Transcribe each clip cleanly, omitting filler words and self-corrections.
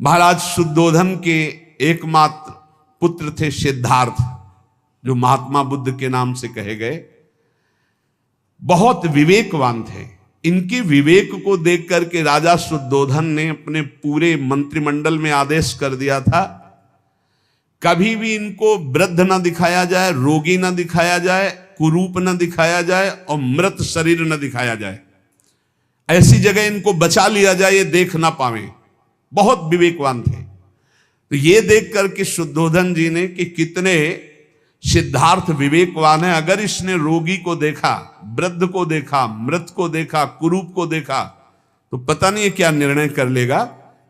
महाराज शुद्धोधन के एकमात्र पुत्र थे सिद्धार्थ, जो महात्मा बुद्ध के नाम से कहे गए। बहुत विवेकवान थे। इनके विवेक को देख करके राजा शुद्धोधन ने अपने पूरे मंत्रिमंडल में आदेश कर दिया था, कभी भी इनको वृद्ध न दिखाया जाए, रोगी न दिखाया जाए, कुरूप न दिखाया जाए और मृत शरीर न दिखाया जाए। ऐसी जगह इनको बचा लिया जाए, ये देख ना पावे। बहुत विवेकवान थे। तो ये देख करके शुद्धोधन जी ने कि कितने सिद्धार्थ विवेकवान है, अगर इसने रोगी को देखा, वृद्ध को देखा, मृत को देखा, कुरूप को देखा, तो पता नहीं क्या निर्णय कर लेगा।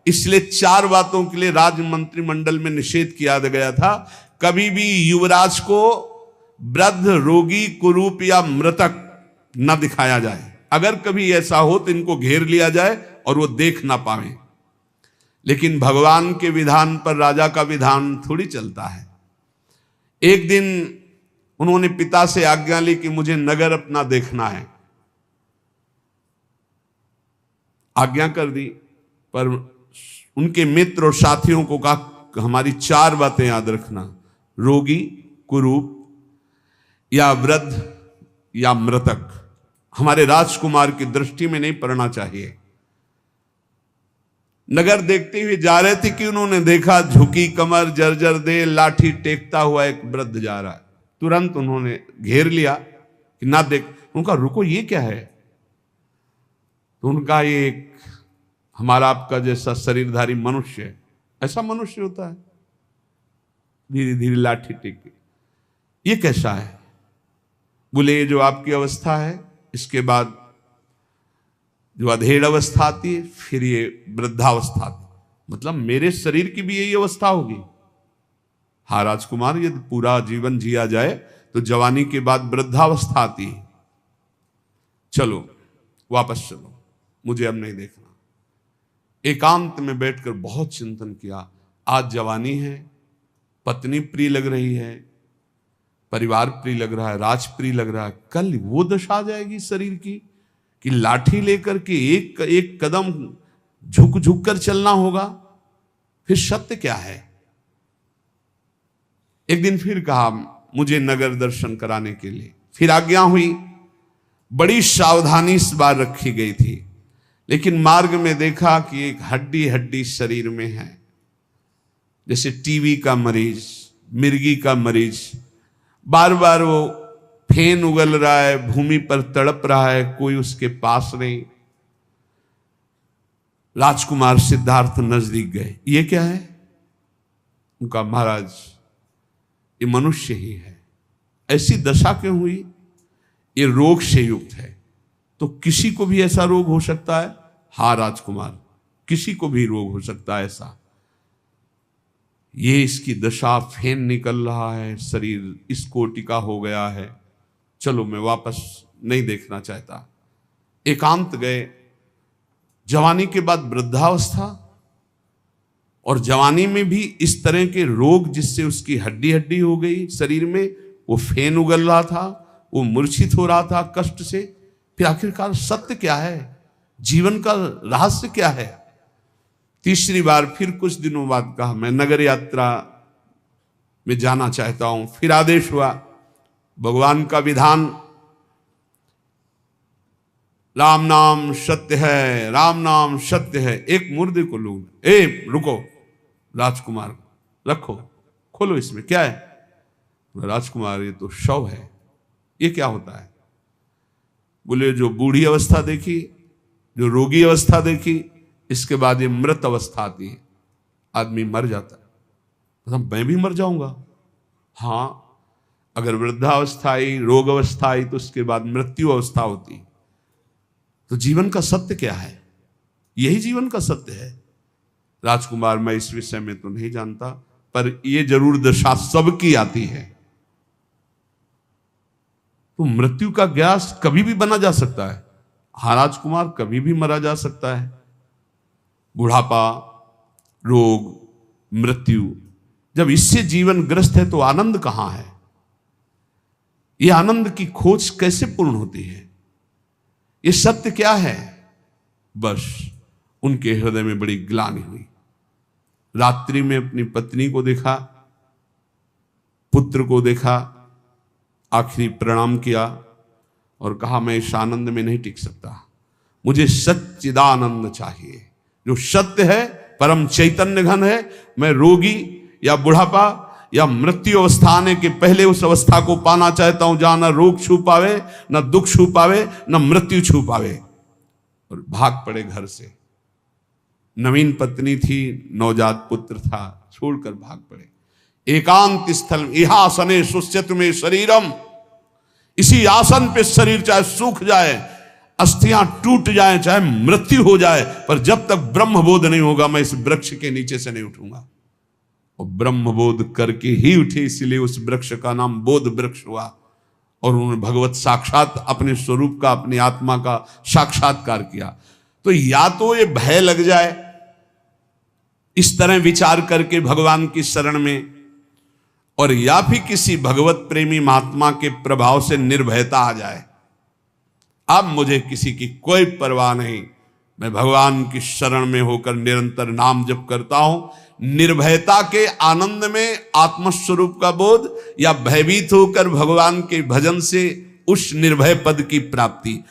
इसलिए 4 बातों के लिए राज मंत्रिमंडल में निषेध किया गया था। कभी भी युवराज को वृद्ध, रोगी, कुरूप या मृतक न दिखाया जाए। अगर कभी ऐसा हो तो इनको घेर लिया जाए और वो देख ना पाए। लेकिन भगवान के विधान पर राजा का विधान थोड़ी चलता है। एक दिन उन्होंने पिता से आज्ञा ली कि मुझे नगर अपना देखना है। आज्ञा कर दी, पर उनके मित्र और साथियों को कहा हमारी 4 बातें याद रखना, रोगी, कुरूप या वृद्ध या मृतक हमारे राजकुमार की दृष्टि में नहीं पड़ना चाहिए। नगर देखते हुए जा रहे थे कि उन्होंने देखा झुकी कमर, जर्जर दे, लाठी टेकता हुआ एक वृद्ध जा रहा है। तुरंत उन्होंने घेर लिया कि ना देख। उनका रुको, ये क्या है? तो उनका ये एक हमारा आपका जैसा शरीरधारी मनुष्य है, ऐसा मनुष्य होता है, धीरे धीरे लाठी टेके। ये कैसा है? बोले ये जो आपकी अवस्था है, इसके बाद जो अधेड़ अवस्था आती है, फिर ये वृद्धावस्था आती है। मतलब मेरे शरीर की भी यही अवस्था होगी? हाँ राजकुमार, यदि पूरा जीवन जिया जाए तो जवानी के बाद वृद्धावस्था आती है। चलो वापस चलो, मुझे अब नहीं देखना। एकांत में बैठकर बहुत चिंतन किया। आज जवानी है, पत्नी प्रिय लग रही है, परिवार प्रिय लग रहा है, राज प्रिय लग रहा है। कल वो दशा आ जाएगी शरीर की कि लाठी लेकर के एक एक कदम झुक झुक कर चलना होगा। फिर सत्य क्या है? एक दिन फिर कहा मुझे नगर दर्शन कराने के लिए। फिर आज्ञा हुई। बड़ी सावधानी इस बार रखी गई थी, लेकिन मार्ग में देखा कि एक हड्डी हड्डी शरीर में है, जैसे टीबी का मरीज, मिर्गी का मरीज। बार बार वो फेन उगल रहा है, भूमि पर तड़प रहा है, कोई उसके पास नहीं। राजकुमार सिद्धार्थ नजदीक गए। ये क्या है? उनका महाराज ये मनुष्य ही है। ऐसी दशा क्यों हुई? ये रोग से युक्त है। तो किसी को भी ऐसा रोग हो सकता है? हाँ राजकुमार, किसी को भी रोग हो सकता है ऐसा। ये इसकी दशा, फेन निकल रहा है, शरीर इस कोटि का हो गया है। चलो मैं वापस नहीं देखना चाहता। एकांत गए। जवानी के बाद वृद्धावस्था, और जवानी में भी इस तरह के रोग जिससे उसकी हड्डी हड्डी हो गई शरीर में। वो फेन उगल रहा था, वो मूर्छित हो रहा था कष्ट से। फिर आखिरकार सत्य क्या है? जीवन का रहस्य क्या है? तीसरी बार फिर कुछ दिनों बाद कहा मैं नगर यात्रा में जाना चाहता हूं। फिर आदेश हुआ, भगवान का विधान, राम नाम सत्य है, राम नाम सत्य है। एक मुर्दे को लोग, रुको राजकुमार, रखो, खोलो, इसमें क्या है? राजकुमार ये तो शव है। ये क्या होता है? बोले जो बूढ़ी अवस्था देखी, जो रोगी अवस्था देखी, इसके बाद ये मृत अवस्था आती है, आदमी मर जाता है। मतलब मैं भी मर जाऊंगा? हाँ, अगर वृद्धावस्था आई, रोग अवस्था आई, तो उसके बाद मृत्यु अवस्था होती। तो जीवन का सत्य क्या है? यही जीवन का सत्य है। राजकुमार मैं इस विषय में तो नहीं जानता, पर यह जरूर दशा सबकी आती है। तो मृत्यु का ग्यास कभी भी बना जा सकता है। हाँ राजकुमार, कभी भी मरा जा सकता है। बुढ़ापा, रोग, मृत्यु, जब इससे जीवन ग्रस्त है तो आनंद कहां है? यह आनंद की खोज कैसे पूर्ण होती है? ये सत्य क्या है? बस उनके हृदय में बड़ी ग्लानि हुई। रात्रि में अपनी पत्नी को देखा, पुत्र को देखा, आखिरी प्रणाम किया और कहा मैं इस आनंद में नहीं टिक सकता, मुझे सच्चिदानंद चाहिए जो सत्य है, परम चैतन्य घन है। मैं रोगी या बुढ़ापा या मृत्यु अवस्था आने के पहले उस अवस्था को पाना चाहता हूं जहां न रोग छू पावे, न दुख छू पावे, न मृत्यु छू पावे। और भाग पड़े घर से। नवीन पत्नी थी, नवजात पुत्र था, छोड़कर भाग पड़े। एकांत स्थल इहासने सुस्यतु में शरीरम, इसी आसन पे शरीर चाहे सूख जाए, अस्थियां टूट जाए, चाहे मृत्यु हो जाए, पर जब तक ब्रह्मबोध नहीं होगा मैं इस वृक्ष के नीचे से नहीं उठूंगा। और ब्रह्मबोध करके ही उठे, इसलिए उस वृक्ष का नाम बोध वृक्ष हुआ। और उन्होंने भगवत साक्षात अपने स्वरूप का, अपनी आत्मा का साक्षात्कार किया। तो या तो ये भय लग जाए इस तरह विचार करके भगवान की शरण में, और या फिर किसी भगवत प्रेमी महात्मा के प्रभाव से निर्भयता आ जाए। अब मुझे किसी की कोई परवाह नहीं, मैं भगवान की शरण में होकर निरंतर नाम जप करता हूं। निर्भयता के आनंद में आत्मस्वरूप का बोध, या भयभीत होकर भगवान के भजन से उस निर्भय पद की प्राप्ति।